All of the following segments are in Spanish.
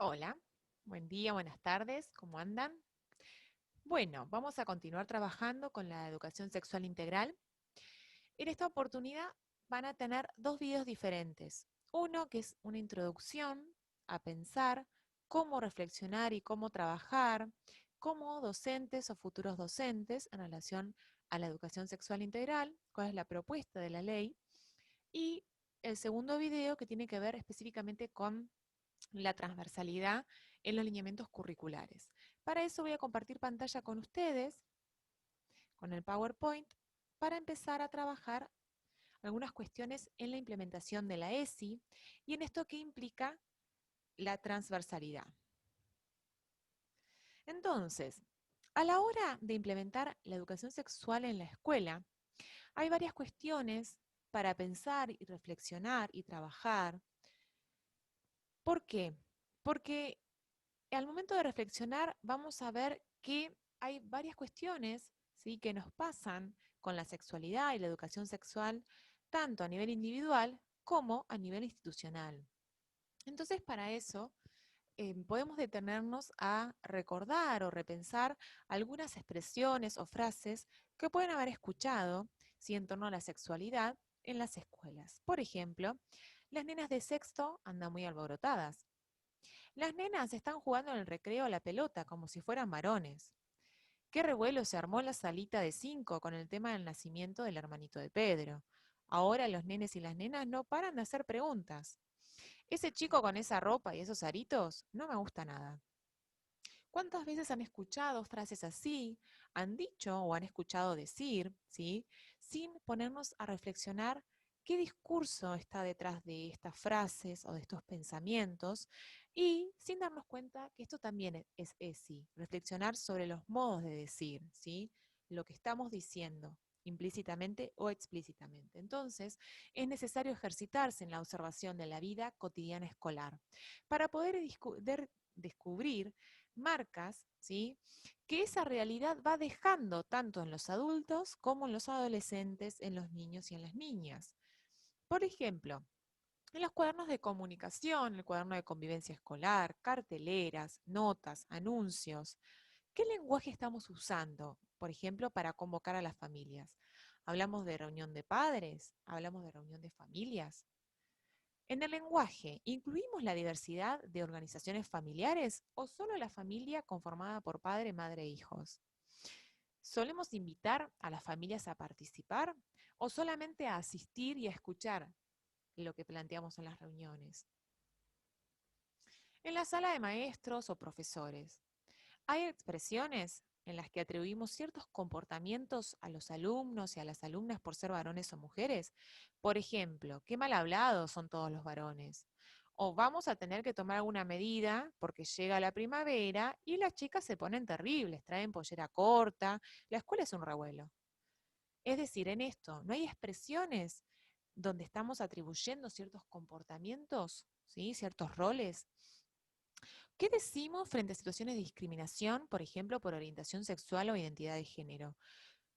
Hola, buen día, buenas tardes, ¿cómo andan? Bueno, vamos a continuar trabajando con la educación sexual integral. En esta oportunidad van a tener dos videos diferentes. Uno que es una introducción a pensar cómo reflexionar y cómo trabajar como docentes o futuros docentes en relación a la educación sexual integral, cuál es la propuesta de la ley. Y el segundo video que tiene que ver específicamente con la transversalidad en los lineamientos curriculares. Para eso voy a compartir pantalla con ustedes, con el PowerPoint, para empezar a trabajar algunas cuestiones en la implementación de la ESI y en esto que implica la transversalidad. Entonces, a la hora de implementar la educación sexual en la escuela, hay varias cuestiones para pensar y reflexionar y trabajar. ¿Por qué? Porque al momento de reflexionar vamos a ver que hay varias cuestiones, ¿sí?, que nos pasan con la sexualidad y la educación sexual, tanto a nivel individual como a nivel institucional. Entonces, para eso, podemos detenernos a recordar o repensar algunas expresiones o frases que pueden haber escuchado, ¿sí?, en torno a la sexualidad en las escuelas. Por ejemplo, las nenas de sexto andan muy alborotadas. Las nenas están jugando en el recreo a la pelota como si fueran varones. Qué revuelo se armó en la salita de 5 con el tema del nacimiento del hermanito de Pedro. Ahora los nenes y las nenas no paran de hacer preguntas. Ese chico con esa ropa y esos aritos no me gusta nada. ¿Cuántas veces han escuchado frases así, han dicho o han escuchado decir, ¿sí?, sin ponernos a reflexionar qué discurso está detrás de estas frases o de estos pensamientos y sin darnos cuenta que esto también es ESI, reflexionar sobre los modos de decir, ¿sí?, lo que estamos diciendo implícitamente o explícitamente. Entonces, es necesario ejercitarse en la observación de la vida cotidiana escolar para poder descubrir marcas, ¿sí?, que esa realidad va dejando tanto en los adultos como en los adolescentes, en los niños y en las niñas. Por ejemplo, en los cuadernos de comunicación, el cuaderno de convivencia escolar, carteleras, notas, anuncios, ¿qué lenguaje estamos usando, por ejemplo, para convocar a las familias? ¿Hablamos de reunión de padres? ¿Hablamos de reunión de familias? En el lenguaje, ¿incluimos la diversidad de organizaciones familiares o solo la familia conformada por padre, madre e hijos? ¿Solemos invitar a las familias a participar o solamente a asistir y a escuchar lo que planteamos en las reuniones? En la sala de maestros o profesores, hay expresiones en las que atribuimos ciertos comportamientos a los alumnos y a las alumnas por ser varones o mujeres. Por ejemplo, qué mal hablados son todos los varones. O vamos a tener que tomar alguna medida porque llega la primavera y las chicas se ponen terribles, traen pollera corta, la escuela es un revuelo. Es decir, en esto, ¿no hay expresiones donde estamos atribuyendo ciertos comportamientos, ¿sí?, ciertos roles? ¿Qué decimos frente a situaciones de discriminación, por ejemplo, por orientación sexual o identidad de género?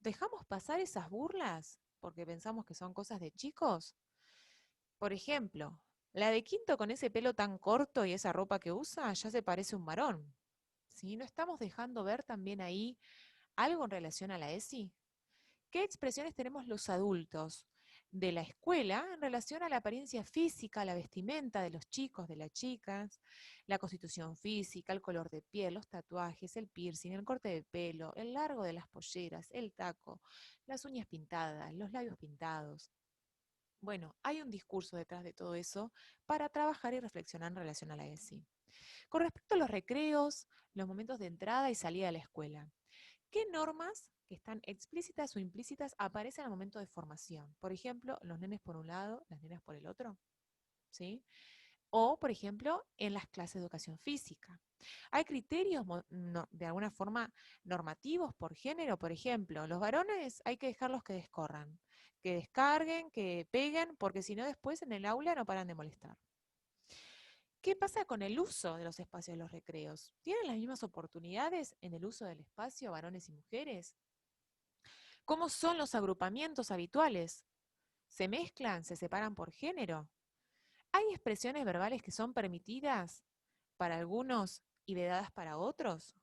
¿Dejamos pasar esas burlas porque pensamos que son cosas de chicos? Por ejemplo, la de quinto con ese pelo tan corto y esa ropa que usa ya se parece a un varón. ¿Sí? ¿No estamos dejando ver también ahí algo en relación a la ESI? ¿Qué expresiones tenemos los adultos de la escuela en relación a la apariencia física, la vestimenta de los chicos, de las chicas, la constitución física, el color de piel, los tatuajes, el piercing, el corte de pelo, el largo de las polleras, el taco, las uñas pintadas, los labios pintados? Bueno, hay un discurso detrás de todo eso para trabajar y reflexionar en relación a la ESI. Con respecto a los recreos, los momentos de entrada y salida de la escuela, ¿qué normas que están explícitas o implícitas aparecen al momento de formación? Por ejemplo, los nenes por un lado, las nenas por el otro, ¿sí? O, por ejemplo, en las clases de educación física. ¿Hay criterios de alguna forma normativos por género? Por ejemplo, los varones hay que dejarlos que descorran, que descarguen, que peguen, porque si no después en el aula no paran de molestar. ¿Qué pasa con el uso de los espacios de los recreos? ¿Tienen las mismas oportunidades en el uso del espacio varones y mujeres? ¿Cómo son los agrupamientos habituales? ¿Se mezclan? ¿Se separan por género? ¿Hay expresiones verbales que son permitidas para algunos y vedadas para otros?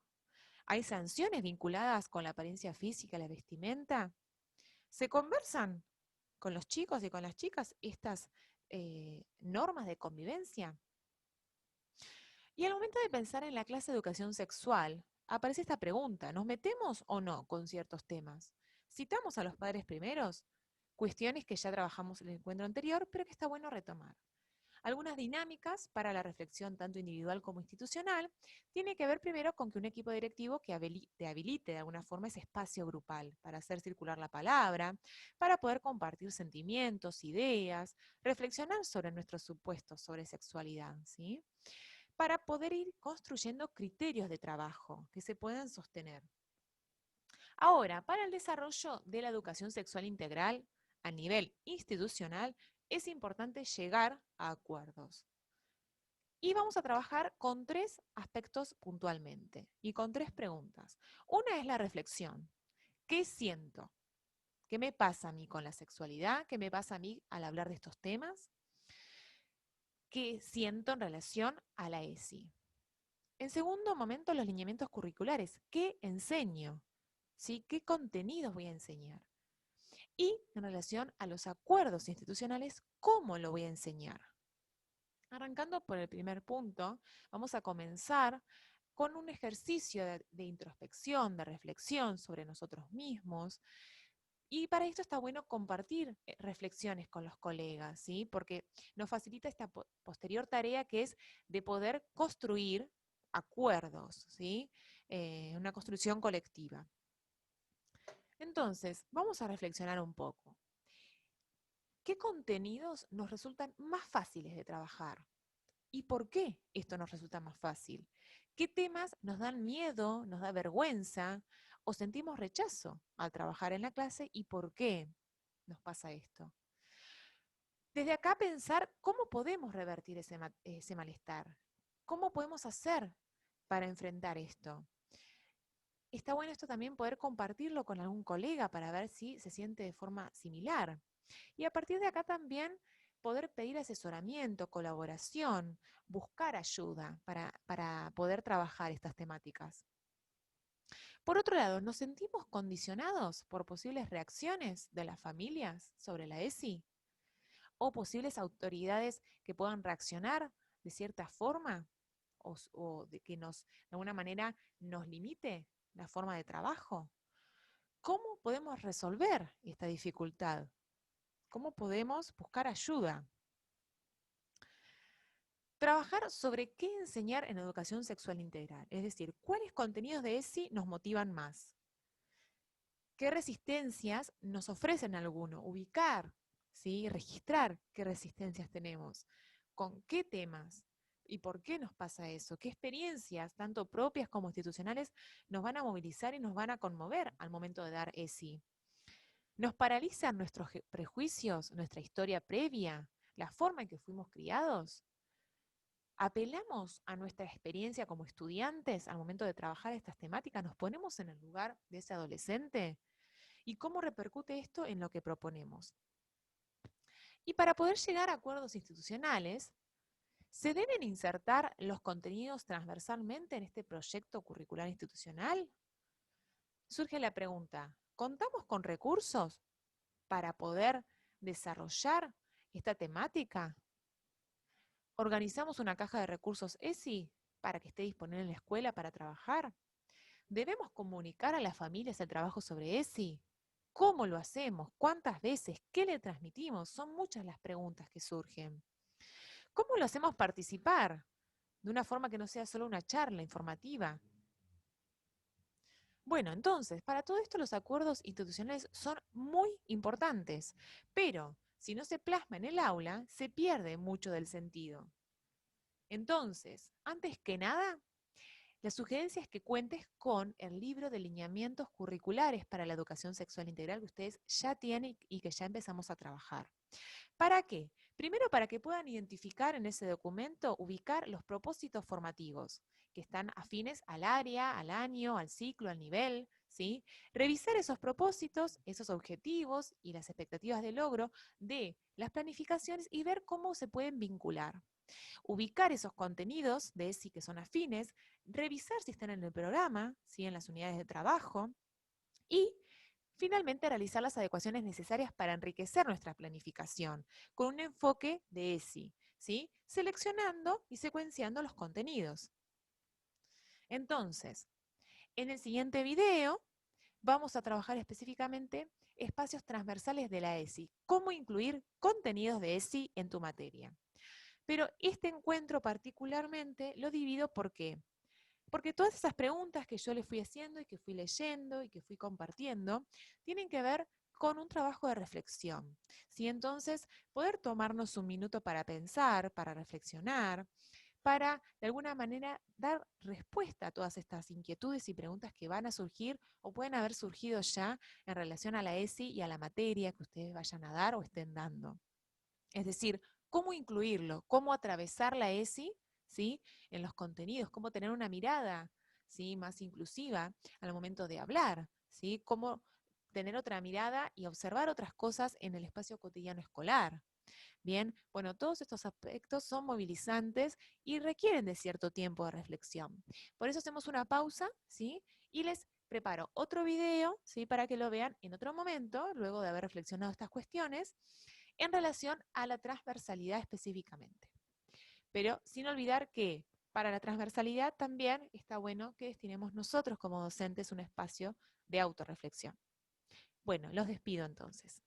¿Hay sanciones vinculadas con la apariencia física, la vestimenta? ¿Se conversan con los chicos y con las chicas estas normas de convivencia? Y al momento de pensar en la clase de educación sexual, aparece esta pregunta: ¿nos metemos o no con ciertos temas? ¿Citamos a los padres primeros? Cuestiones que ya trabajamos en el encuentro anterior, pero que está bueno retomar. Algunas dinámicas para la reflexión tanto individual como institucional tiene que ver primero con que un equipo directivo que habilite de alguna forma ese espacio grupal para hacer circular la palabra, para poder compartir sentimientos, ideas, reflexionar sobre nuestros supuestos sobre sexualidad, ¿sí? Para poder ir construyendo criterios de trabajo que se puedan sostener. Ahora, para el desarrollo de la educación sexual integral a nivel institucional, es importante llegar a acuerdos. Y vamos a trabajar con 3 aspectos puntualmente y con 3 preguntas. Una es la reflexión. ¿Qué siento? ¿Qué me pasa a mí con la sexualidad? ¿Qué me pasa a mí al hablar de estos temas? ¿Qué siento en relación a la ESI? En segundo momento, los lineamientos curriculares. ¿Qué enseño? ¿Sí? ¿Qué contenidos voy a enseñar? Y en relación a los acuerdos institucionales, ¿cómo lo voy a enseñar? Arrancando por el primer punto, vamos a comenzar con un ejercicio de introspección, de reflexión sobre nosotros mismos. Y para esto está bueno compartir reflexiones con los colegas, ¿sí? Porque nos facilita esta posterior tarea que es de poder construir acuerdos, ¿sí? Una construcción colectiva. Entonces, vamos a reflexionar un poco. ¿Qué contenidos nos resultan más fáciles de trabajar? ¿Y por qué esto nos resulta más fácil? ¿Qué temas nos dan miedo, nos da vergüenza o sentimos rechazo al trabajar en la clase y por qué nos pasa esto? Desde acá pensar cómo podemos revertir ese malestar, cómo podemos hacer para enfrentar esto. Está bueno esto también poder compartirlo con algún colega para ver si se siente de forma similar. Y a partir de acá también poder pedir asesoramiento, colaboración, buscar ayuda para poder trabajar estas temáticas. Por otro lado, ¿nos sentimos condicionados por posibles reacciones de las familias sobre la ESI? ¿O posibles autoridades que puedan reaccionar de cierta forma? ¿O de que de alguna manera nos limite la forma de trabajo? ¿Cómo podemos resolver esta dificultad? ¿Cómo podemos buscar ayuda? Trabajar sobre qué enseñar en educación sexual integral, es decir, cuáles contenidos de ESI nos motivan más, qué resistencias nos ofrecen alguno, ubicar, ¿sí? Registrar qué resistencias tenemos, con qué temas y por qué nos pasa eso, qué experiencias, tanto propias como institucionales, nos van a movilizar y nos van a conmover al momento de dar ESI. ¿Nos paralizan nuestros prejuicios, nuestra historia previa, la forma en que fuimos criados? ¿Apelamos a nuestra experiencia como estudiantes al momento de trabajar estas temáticas? ¿Nos ponemos en el lugar de ese adolescente? ¿Y cómo repercute esto en lo que proponemos? Y para poder llegar a acuerdos institucionales, ¿se deben insertar los contenidos transversalmente en este proyecto curricular institucional? Surge la pregunta: ¿contamos con recursos para poder desarrollar esta temática? ¿Organizamos una caja de recursos ESI para que esté disponible en la escuela para trabajar? ¿Debemos comunicar a las familias el trabajo sobre ESI? ¿Cómo lo hacemos? ¿Cuántas veces? ¿Qué le transmitimos? Son muchas las preguntas que surgen. ¿Cómo lo hacemos participar? De una forma que no sea solo una charla informativa. Bueno, entonces, para todo esto los acuerdos institucionales son muy importantes, pero si no se plasma en el aula, se pierde mucho del sentido. Entonces, antes que nada, la sugerencia es que cuentes con el libro de lineamientos curriculares para la educación sexual integral que ustedes ya tienen y que ya empezamos a trabajar. ¿Para qué? Primero, para que puedan identificar en ese documento, ubicar los propósitos formativos que están afines al área, al año, al ciclo, al nivel, ¿sí? Revisar esos propósitos, esos objetivos y las expectativas de logro de las planificaciones y ver cómo se pueden vincular. Ubicar esos contenidos de ESI que son afines, revisar si están en el programa, ¿sí? En las unidades de trabajo, y finalmente realizar las adecuaciones necesarias para enriquecer nuestra planificación con un enfoque de ESI, ¿sí? Seleccionando y secuenciando los contenidos. Entonces, en el siguiente video vamos a trabajar específicamente espacios transversales de la ESI, cómo incluir contenidos de ESI en tu materia. Pero este encuentro particularmente lo divido ¿por qué? Porque todas esas preguntas que yo les fui haciendo y que fui leyendo y que fui compartiendo tienen que ver con un trabajo de reflexión. ¿Sí? Entonces, poder tomarnos un minuto para pensar, para reflexionar, para de alguna manera dar respuesta a todas estas inquietudes y preguntas que van a surgir o pueden haber surgido ya en relación a la ESI y a la materia que ustedes vayan a dar o estén dando. Es decir, cómo incluirlo, cómo atravesar la ESI, ¿sí? En los contenidos, cómo tener una mirada, ¿sí? Más inclusiva al momento de hablar, ¿sí? Cómo tener otra mirada y observar otras cosas en el espacio cotidiano escolar. Bien, bueno, todos estos aspectos son movilizantes y requieren de cierto tiempo de reflexión. Por eso hacemos una pausa, ¿sí? Y les preparo otro video, ¿sí? Para que lo vean en otro momento, luego de haber reflexionado estas cuestiones, en relación a la transversalidad específicamente. Pero sin olvidar que para la transversalidad también está bueno que destinemos nosotros como docentes un espacio de autorreflexión. Bueno, los despido entonces.